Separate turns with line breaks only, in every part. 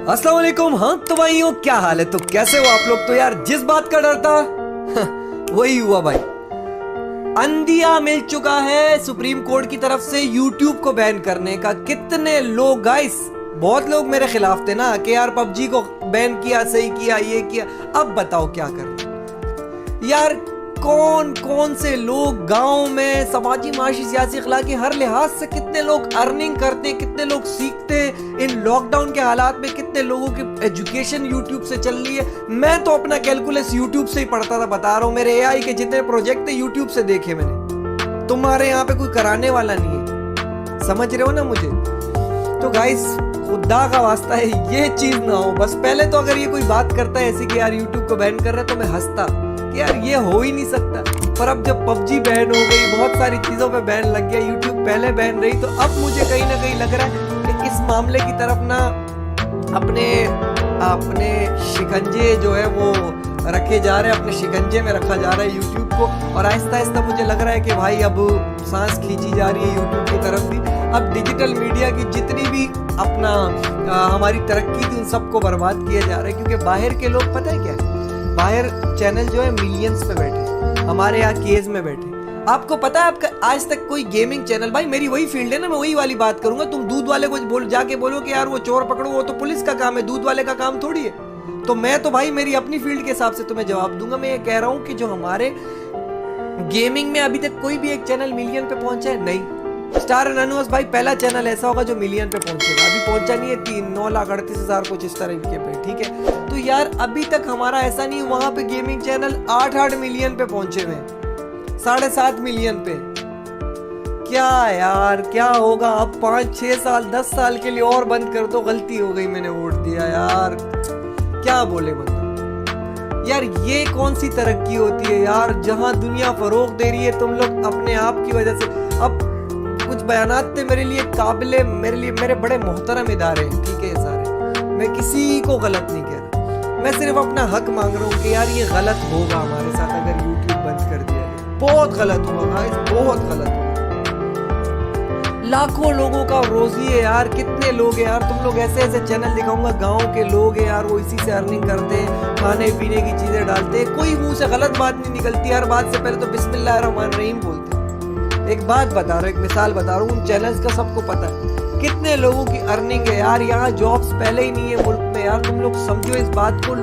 अस्सलाम वालेकुम। हाँ तो भाइयों, क्या हाल है? तो कैसे हो आप लोग? तो यार जिस बात का डर था वही हुआ भाई। अंदिया मिल चुका है सुप्रीम कोर्ट की तरफ से यूट्यूब को बैन करने का। कितने लोग गाइस, बहुत लोग मेरे खिलाफ थे ना कि यार पबजी को बैन किया, सही किया, ये किया। अब बताओ क्या कर यार। कौन कौन से लोग गांव में समाजी माशी सियासी अखलाकी हर लिहाज से कितने लोग अर्निंग करते हैं, कितने लोग सीखते हैं। इन लॉकडाउन के हालात में कितने लोगों की एजुकेशन यूट्यूब से चल रही है। मैं तो अपना कैलकुलस यूट्यूब से ही पढ़ता था, बता रहा हूँ। मेरे एआई के जितने प्रोजेक्ट थे यूट्यूब से देखे मैंने। तुम्हारे यहाँ पे कोई कराने वाला नहीं है, समझ रहे हो ना मुझे? तो गाइस खुदा का वास्ता है ये चीज ना हो बस। पहले तो अगर ये कोई बात करता है ऐसी कि यार यूट्यूब को बैन कर रहे हैं तो मैं हंसता कि यार ये हो ही नहीं सकता। पर अब जब पबजी बैन हो गई, बहुत सारी चीजों पे बैन लग गया, यूट्यूब पहले बैन रही, तो अब मुझे कहीं ना कहीं लग रहा है कि इस मामले की तरफ ना अपने अपने शिकंजे जो है वो रखे जा रहे हैं, अपने शिकंजे में रखा जा रहा है यूट्यूब को। और आहिस्ता आहिस्ता मुझे लग रहा है कि भाई अब सांस खींची जा रही है यूट्यूब की तरफ भी। अब डिजिटल मीडिया की जितनी भी अपना हमारी तरक्की थी उन सबको बर्बाद किया जा रहा है। क्योंकि बाहर के लोग पता है क्या है, बाहर चैनल जो है मिलियंस पे बैठे, हमारे यहाँ केज में बैठे। आपको पता है आपका आज तक कोई गेमिंग चैनल, भाई मेरी वही फील्ड है ना, मैं वही वाली बात करूंगा। तुम दूध वाले को जाके बोलो कि यार वो चोर पकड़ो, वो तो पुलिस का काम है, दूध वाले का काम थोड़ी है। तो मैं तो भाई मेरी अपनी फील्ड के हिसाब से तुम्हें जवाब दूंगा। मैं ये कह रहा हूं कि जो हमारे गेमिंग में अभी तक कोई भी एक चैनल मिलियन पे पहुंचा है नहीं। स्टार एनोनिमस भाई पहला चैनल ऐसा होगा जो मिलियन पे पहुंचेगा, अभी पहुंचा नहीं है। 9,38,000 कुछ इस तरह के पे, ठीक है। तो यार अभी तक हमारा ऐसा नहीं, वहां पे गेमिंग चैनल 8 मिलियन पे पहुंचे हुए, 7.5 मिलियन पे। क्या यार क्या होगा अब? 5-6 साल 10 साल के लिए और बंद कर दो। गलती हो गई, मैंने वोट दिया यार, क्या बोले बंदा। यार ये कौन सी तरक्की होती है यार, जहां दुनिया फरोग दे रही है, तुम लोग अपने आप की वजह से। अब कुछ बयानात थे मेरे लिए काबिले, मेरे बड़े मोहतरम इदारे हैं, ठीक है ये सारे, मैं किसी को गलत नहीं कह रहा, मैं सिर्फ अपना हक मांग रहा हूँ कि यार ये गलत होगा हमारे साथ अगर यूट्यूब बंद कर दिया जाए। बहुत गलत हुआ गाइस, बहुत गलत हुआ। लाखों लोगों का रोजी है यार, कितने लोग हैं यार। तुम लोग ऐसे ऐसे चैनल दिखाऊंगा, गांव के लोग हैं यार, वो इसी से अर्निंग करते हैं, खाने पीने की चीजें डालते हैं, कोई मुंह से गलत बात नहीं निकलती। हर बात से पहले तो बिस्मिल्लाहिर्रहमानिर्रहीम बोलते हैं। एक बात बता रहा हूँ, एक मिसाल बता रहा हूँ, उन चैनल्स का सबको पता है कितने लोगों की अर्निंग है यार। यहाँ जॉब्स पहले ही नहीं है मुल्क में यार, तुम लोग समझो इस बात को।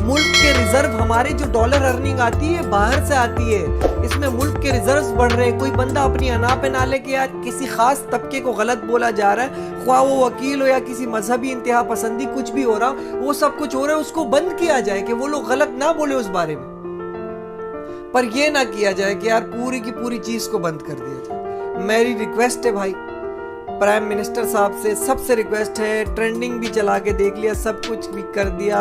मुल्क के रिजर्व, हमारे जो डॉलर अर्निंग आती है बाहर से आती है, इसमें मुल्क के रिजर्व्स बढ़ रहे हैं। कोई बंदा अपनी अना पे ना ले के यार किसी खास तबके को गलत बोला जा रहा है, ख्वाह वो वकील हो या किसी मजहबी इंतहा पसंदी, कुछ भी हो रहा, वो सब कुछ हो रहा है, उसको बंद किया जाए कि वो लोग गलत ना बोले उस बारे में। पर ये ना किया जाए कि यार पूरी की पूरी चीज को बंद कर दिया जाए। मेरी रिक्वेस्ट है भाई प्राइम मिनिस्टर साहब से, सबसे रिक्वेस्ट है। ट्रेंडिंग भी चला के देख लिया, सब कुछ भी कर दिया,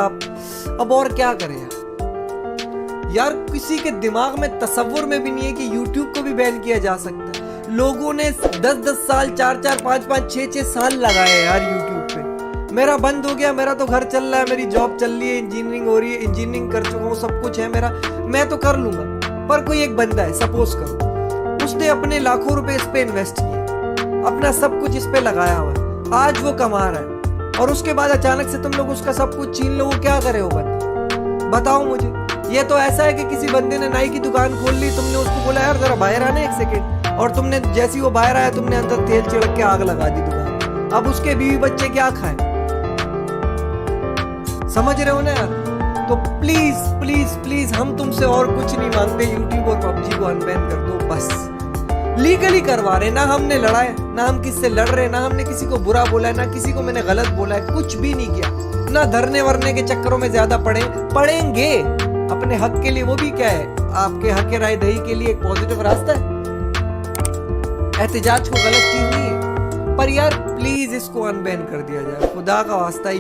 अब और क्या करें यार। किसी के दिमाग में तसव्वुर में भी नहीं है कि यूट्यूब को भी बैन किया जा सकता है। लोगों ने 10-10 साल, 4-4, 5-5, 6-6 साल लगाए यार यूट्यूब पे। मेरा बंद हो गया, मेरा तो घर चल रहा है, मेरी जॉब चल रही है, इंजीनियरिंग हो रही है, इंजीनियरिंग कर चुका हूँ, सब कुछ है मेरा, मैं तो कर लूंगा। पर कोई एक बंदा है, सपोज करो, उसने अपने लाखों रुपए इस पे इन्वेस्ट किए, अपना सब कुछ इस पे लगाया हुआ है, आज वो कमा रहा है, और उसके बाद अचानक से तुम लोग उसका सब कुछ छीन लो, वो क्या करे हो बंदा? बताओ मुझे। ये तो ऐसा है कि किसी बंदे ने नाई की दुकान खोल ली, तुमने उसको बोला यार जरा बाहर आना 1 सेकेंड, और तुमने जैसी वो बाहर आया तुमने अंदर तेल छिड़क के आग लगा दी दुकान। अब उसके बीवी बच्चे क्या खाएं? समझ रहे हो ना यार? तो प्लीज प्लीज प्लीज हम तुमसे और कुछ नहीं मांगते, यूट्यूब और पबजी को अनबैन कर दो बस। लीगली करवा रहे, ना हमने लड़ा है, ना हम किससे लड़ रहे, ना हमने किसी को बुरा बोला है, ना किसी को मैंने गलत बोला है, कुछ भी नहीं किया। ना धरने वरने के चक्करों में ज्यादा पड़ेंगे अपने हक के लिए। वो भी क्या है, आपके हक के राय दही के लिए एक पॉजिटिव रास्ता है। एहतजाज को गलत चीज नहीं है, पर यार प्लीज इसको अनबैन कर दिया जाए खुदा का वास्ता।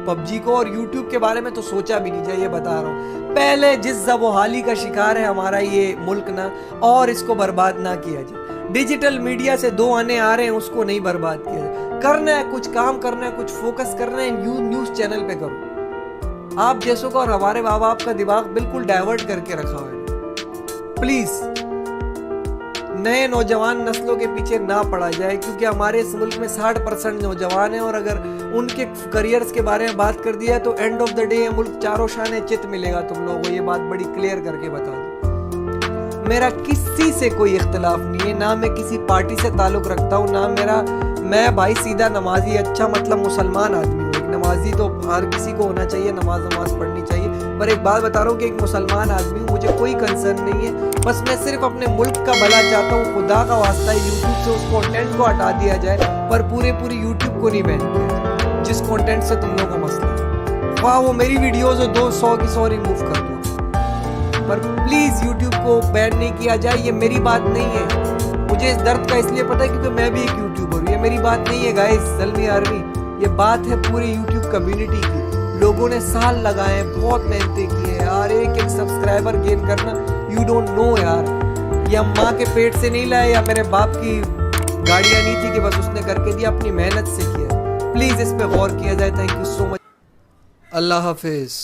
पबजी को और यूट्यूब के बारे में तो सोचा भी नहीं जाए, बता रहा हूँ। पहले जिस जबोहाली का शिकार है हमारा ये मुल्क ना, और इसको बर्बाद ना किया जाए। डिजिटल मीडिया से 2 आने आ रहे हैं, उसको नहीं बर्बाद किया जाए। करना है कुछ काम करना है, कुछ फोकस करना है, न्यूज चैनल पे करो। आप जैसों का और हमारे माँ बाप का दिमाग बिल्कुल डाइवर्ट करके रखा हुआ है। प्लीज नए नौजवान नस्लों के पीछे ना पड़ा जाए, क्योंकि हमारे इस मुल्क में 60% नौजवान हैं और अगर उनके करियर्स के बारे में बात कर दिया तो एंड ऑफ द डे ये मुल्क चारों शान चित मिलेगा तुम लोगों को। ये बात बड़ी क्लियर करके बता दूं, मेरा किसी से कोई इख्तिलाफ नहीं है, ना मैं किसी पार्टी से ताल्लुक रखता हूँ, ना मैं भाई सीधा नमाजी, अच्छा मतलब मुसलमान आदमी हूँ। एक नमाजी तो हर किसी को होना चाहिए, नमाज पढ़नी चाहिए, पर एक बात बता रहा हूँ कि एक मुसलमान आदमी हूँ, मुझे कोई कंसर्न नहीं है, बस मैं सिर्फ अपने मुल्क का भला चाहता हूँ। खुदा का वास्ता है यूट्यूब से उस कंटेंट को हटा दिया जाए, पर पूरे यूट्यूब को नहीं बैन किया जाए जिस कंटेंट से तुम लोगों को मसला है। वाह, वो मेरी वीडियोस हो 200 की 100 रिमूव कर दो, पर प्लीज यूट्यूब को बैन नहीं किया जाए। ये मेरी बात नहीं है, मुझे इस दर्द का इसलिए पता है क्योंकि मैं भी एक यूट्यूबर हूँ। ये मेरी बात नहीं है गाइस, ज़ल्मी आर्मी, ये बात है पूरी यूट्यूब कम्युनिटी की। लोगों ने साल लगाए, बहुत मेहनतें की है यार, एक सब्सक्राइबर गेन करना, यू डोंट नो यार। ये हम माँ के पेट से नहीं लाए या मेरे बाप की गाड़ियाँ नहीं थी कि बस उसने करके दिया, अपनी मेहनत से किया। प्लीज इस पे गौर किया जाए। Thank you so much. Allah Hafiz.